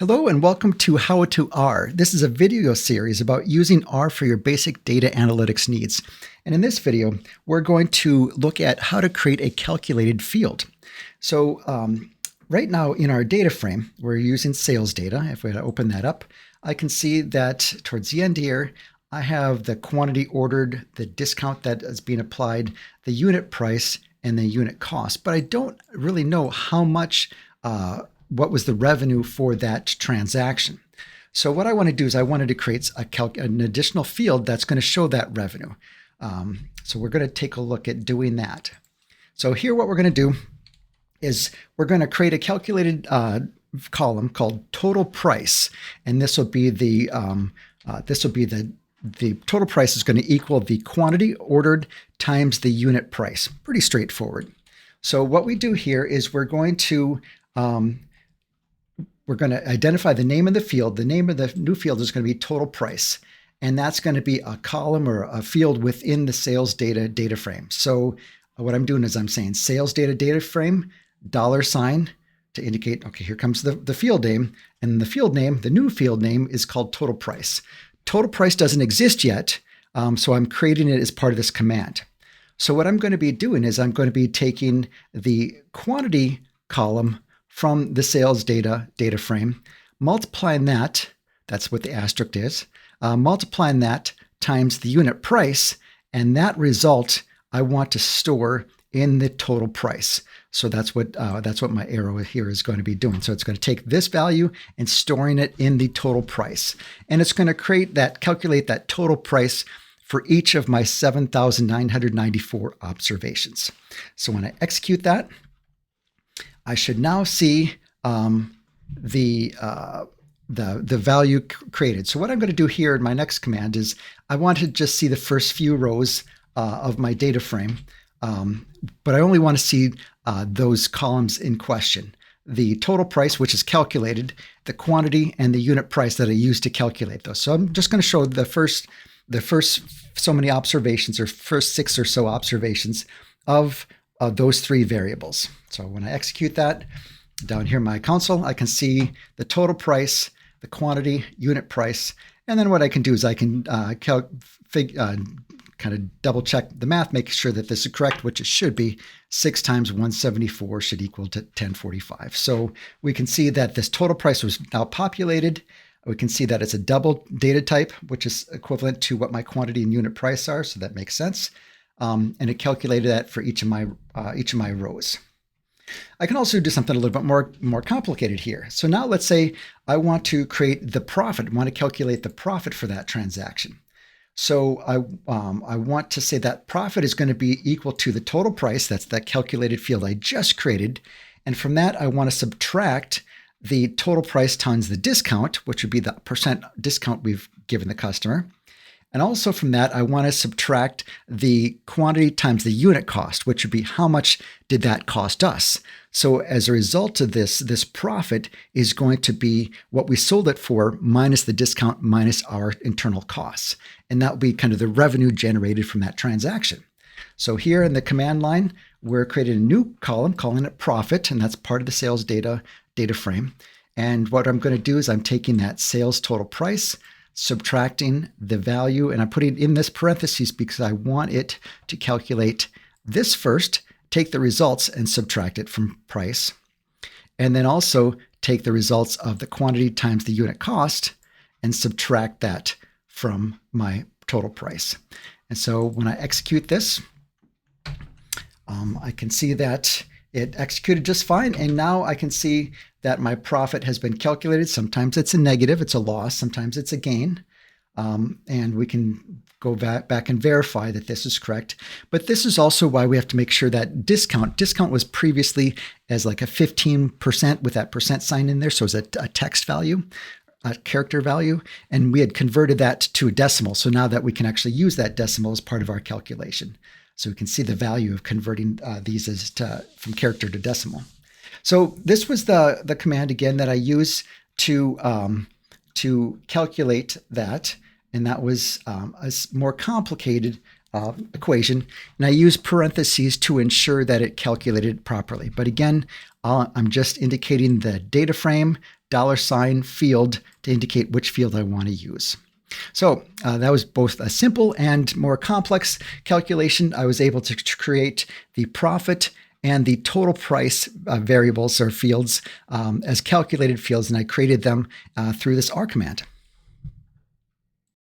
Hello and welcome to How2R. This is a video series about using R for your basic data analytics needs. And in this video, we're going to look at how to create a calculated field. So right now in our data frame, we're using sales data. If we open that up, I can see that towards the end here, I have the quantity ordered, the discount that is being applied, the unit price, and the unit cost. But I don't really know how much what was the revenue for that transaction. So what I want to do is I wanted to create an additional field that's going to show that revenue. So we're going to take a look at doing that. So here what we're going to do is we're going to create a calculated column called total price, and this will be the total price is going to equal the quantity ordered times the unit price. Pretty straightforward. So what we do here is we're going to identify the name of the field. The name of the new field is going to be total price. And that's going to be a column or a field within the sales data frame. So what I'm doing is I'm saying sales data frame, $, to indicate, okay, here comes the field name. And the field name, the new field name is called total price. Total price doesn't exist yet. So I'm creating it as part of this command. So what I'm going to be doing is I'm going to be taking the quantity column from the sales data frame, multiplying that's what the asterisk is, multiplying that times the unit price, and that result I want to store in the total price. So that's what my arrow here is going to be doing. So it's going to take this value and storing it in the total price. And it's going to calculate that total price for each of my 7,994 observations. So when I execute that, I should now see the value created. So what I'm going to do here in my next command is I want to just see the first few rows of my data frame, but I only want to see those columns in question. The total price, which is calculated, the quantity, and the unit price that I used to calculate those. So I'm just going to show the first so many observations, or first 6 or so observations of those 3 variables. So when I execute that, down here in my console, I can see the total price, the quantity, unit price, and then what I can do is I can kind of double check the math, make sure that this is correct, which it should be. 6 times 174 should equal to 1045. So we can see that this total price was now populated. We can see that it's a double data type, which is equivalent to what my quantity and unit price are. So that makes sense. And it calculated that for each of my rows. I can also do something a little bit more complicated here. So now let's say I want to create the profit, I want to calculate the profit for that transaction. So I want to say that profit is going to be equal to the total price, that's that calculated field I just created. And from that, I want to subtract the total price times the discount, which would be the percent discount we've given the customer. And also from that, I want to subtract the quantity times the unit cost, which would be how much did that cost us. So as a result of this profit is going to be what we sold it for minus the discount minus our internal costs. And that will be kind of the revenue generated from that transaction. So here in the command line, we're creating a new column, calling it profit, and that's part of the sales data frame. And what I'm going to do is I'm taking that sales total price, subtracting the value, and I'm putting in this parentheses because I want it to calculate this first, take the results and subtract it from price, and then also take the results of the quantity times the unit cost and subtract that from my total price. And so when I execute this, I can see that it executed just fine. And now I can see that my profit has been calculated. Sometimes it's a negative, it's a loss. Sometimes it's a gain. And we can go back and verify that this is correct. But this is also why we have to make sure that discount was previously as like a 15% with that percent sign in there. So it's a text value, a character value. And we had converted that to a decimal. So now that we can actually use that decimal as part of our calculation. So we can see the value of converting these from character to decimal. So this was the command again that I use to calculate that, and that was a more complicated equation. And I use parentheses to ensure that it calculated properly. But again, I'm just indicating the data frame, $ field to indicate which field I want to use. So that was both a simple and more complex calculation. I was able to create the profit and the total price variables or fields as calculated fields, and I created them through this R command.